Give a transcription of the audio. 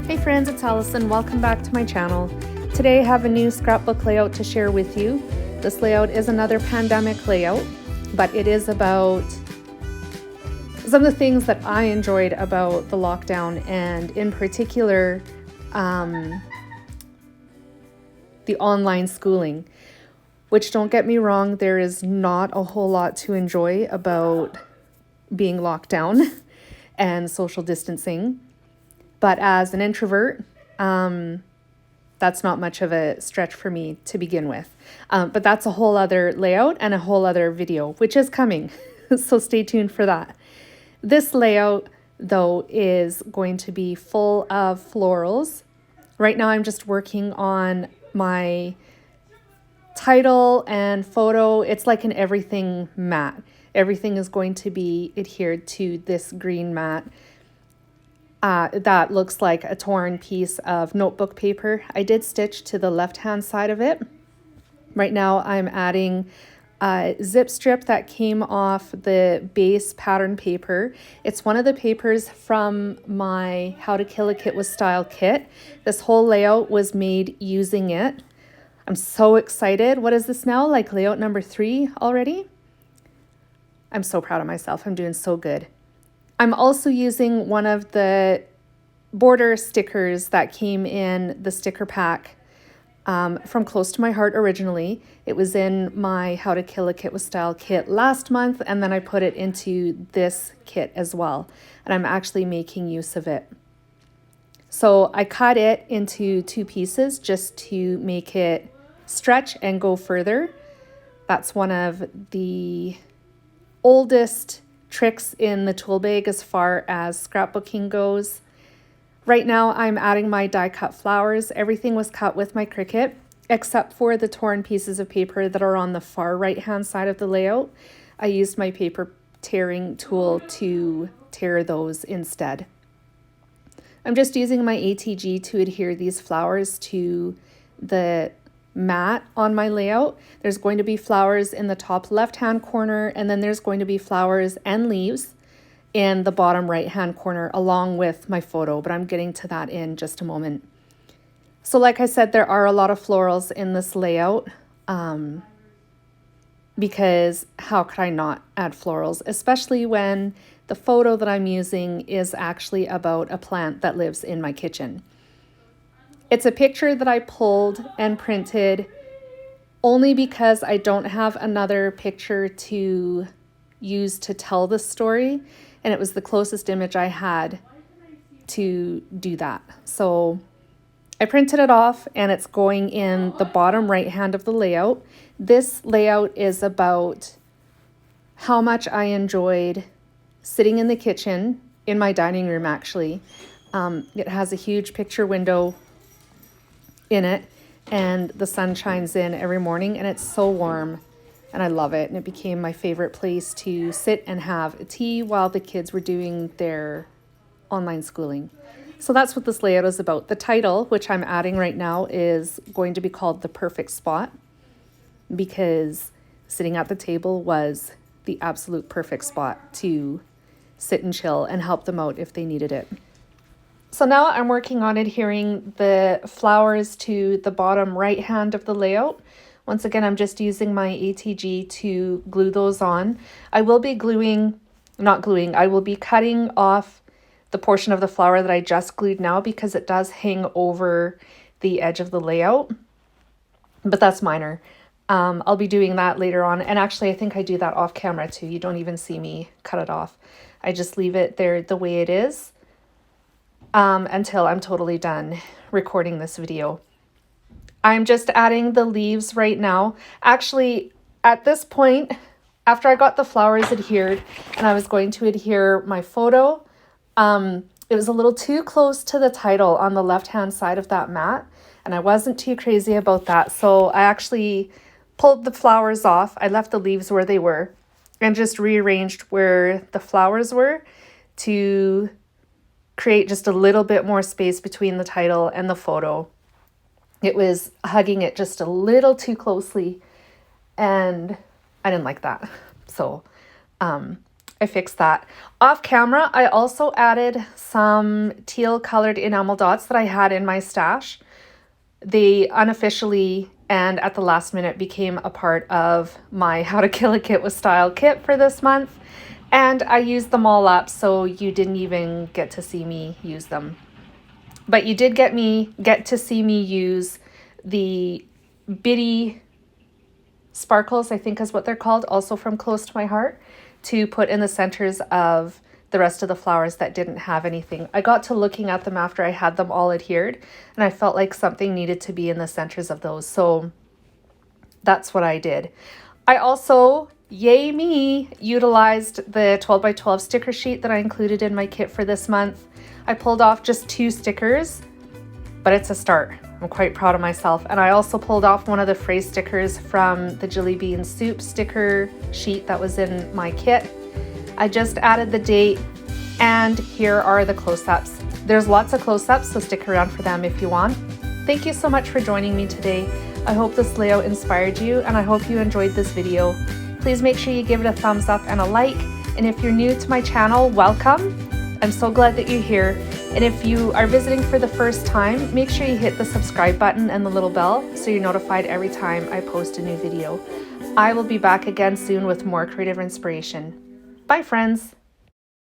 Hey friends, it's Allison. Welcome back to my channel. Today I have a new scrapbook layout to share with you. This layout is another pandemic layout, but it is about some of the things that I enjoyed about the lockdown, and in particular, the online schooling, which, don't get me wrong, there is not a whole lot to enjoy about being locked down and social distancing. But as an introvert, that's not much of a stretch for me to begin with. But that's a whole other layout and a whole other video, which is coming. So stay tuned for that. This layout, though, is going to be full of florals. Right now, I'm just working on my title and photo. It's like an everything mat. Everything is going to be adhered to this green mat. That looks like a torn piece of notebook paper. I did stitch to the left-hand side of it. Right now I'm adding a zip strip that came off the base pattern paper. It's one of the papers from my How to Kill a KWS style kit. This whole layout was made using it. I'm so excited. What is this now? Like layout number 3 already? I'm so proud of myself. I'm doing so good. I'm also using one of the border stickers that came in the sticker pack from Close to My Heart originally. It was in my How to Kill a KWS style kit last month, and then I put it into this kit as well, and I'm actually making use of it. So I cut it into 2 pieces just to make it stretch and go further. That's one of the oldest tricks in the tool bag as far as scrapbooking goes. Right now I'm adding my die cut flowers. Everything was cut with my Cricut except for the torn pieces of paper that are on the far right hand side of the layout. I used my paper tearing tool to tear those instead. I'm just using my ATG to adhere these flowers to the mat on my layout. There's going to be flowers in the top left hand corner, and then there's going to be flowers and leaves in the bottom right hand corner along with my photo, but I'm getting to that in just a moment. So like I said, there are a lot of florals in this layout because how could I not add florals, especially when the photo that I'm using is actually about a plant that lives in my kitchen. It's a picture that I pulled and printed only because I don't have another picture to use to tell the story, and it was the closest image I had to do that. So I printed it off, and it's going in the bottom right hand of the layout. This layout is about how much I enjoyed sitting in the kitchen, in my dining room actually. It has a huge picture window in it, and the sun shines in every morning, and it's so warm, and I love it. And it became my favorite place to sit and have a tea while the kids were doing their online schooling. So that's what this layout is about. The title, which I'm adding right now, is going to be called The Perfect Spot, because sitting at the table was the absolute perfect spot to sit and chill and help them out if they needed it. So now I'm working on adhering the flowers to the bottom right hand of the layout. Once again, I'm just using my ATG to glue those on. I will be I will be cutting off the portion of the flower that I just glued now because it does hang over the edge of the layout, but that's minor. I'll be doing that later on, and actually I think I do that off camera too. You don't even see me cut it off. I just leave it there the way it is until I'm totally done recording this video. I'm just adding the leaves right now. Actually, at this point, after I got the flowers adhered and I was going to adhere my photo, it was a little too close to the title on the left-hand side of that mat, and I wasn't too crazy about that. So I actually pulled the flowers off. I left the leaves where they were and just rearranged where the flowers were to create just a little bit more space between the title and the photo. It was hugging it just a little too closely, and I didn't like that. So I fixed that. Off camera, I also added some teal colored enamel dots that I had in my stash. They unofficially and at the last minute became a part of my How to Kill a Kit with Style kit for this month. And I used them all up, so you didn't even get to see me use them. But you did get to see me use the bitty sparkles, I think is what they're called, also from Close to My Heart, to put in the centers of the rest of the flowers that didn't have anything. I got to looking at them after I had them all adhered, and I felt like something needed to be in the centers of those. So that's what I did. I also, yay me, utilized the 12 by 12 sticker sheet that I included in my kit for this month. I pulled off just 2 stickers, but it's a start. I'm quite proud of myself. And I also pulled off one of the phrase stickers from the Jelly Bean Soup sticker sheet that was in my kit. I just added the date, and here are the close-ups. There's lots of close-ups, so stick around for them if you want. Thank you so much for joining me today. I hope this layout inspired you, and I hope you enjoyed this video. Please make sure you give it a thumbs up and a like. And if you're new to my channel, welcome. I'm so glad that you're here. And if you are visiting for the first time, make sure you hit the subscribe button and the little bell so you're notified every time I post a new video. I will be back again soon with more creative inspiration. Bye, friends.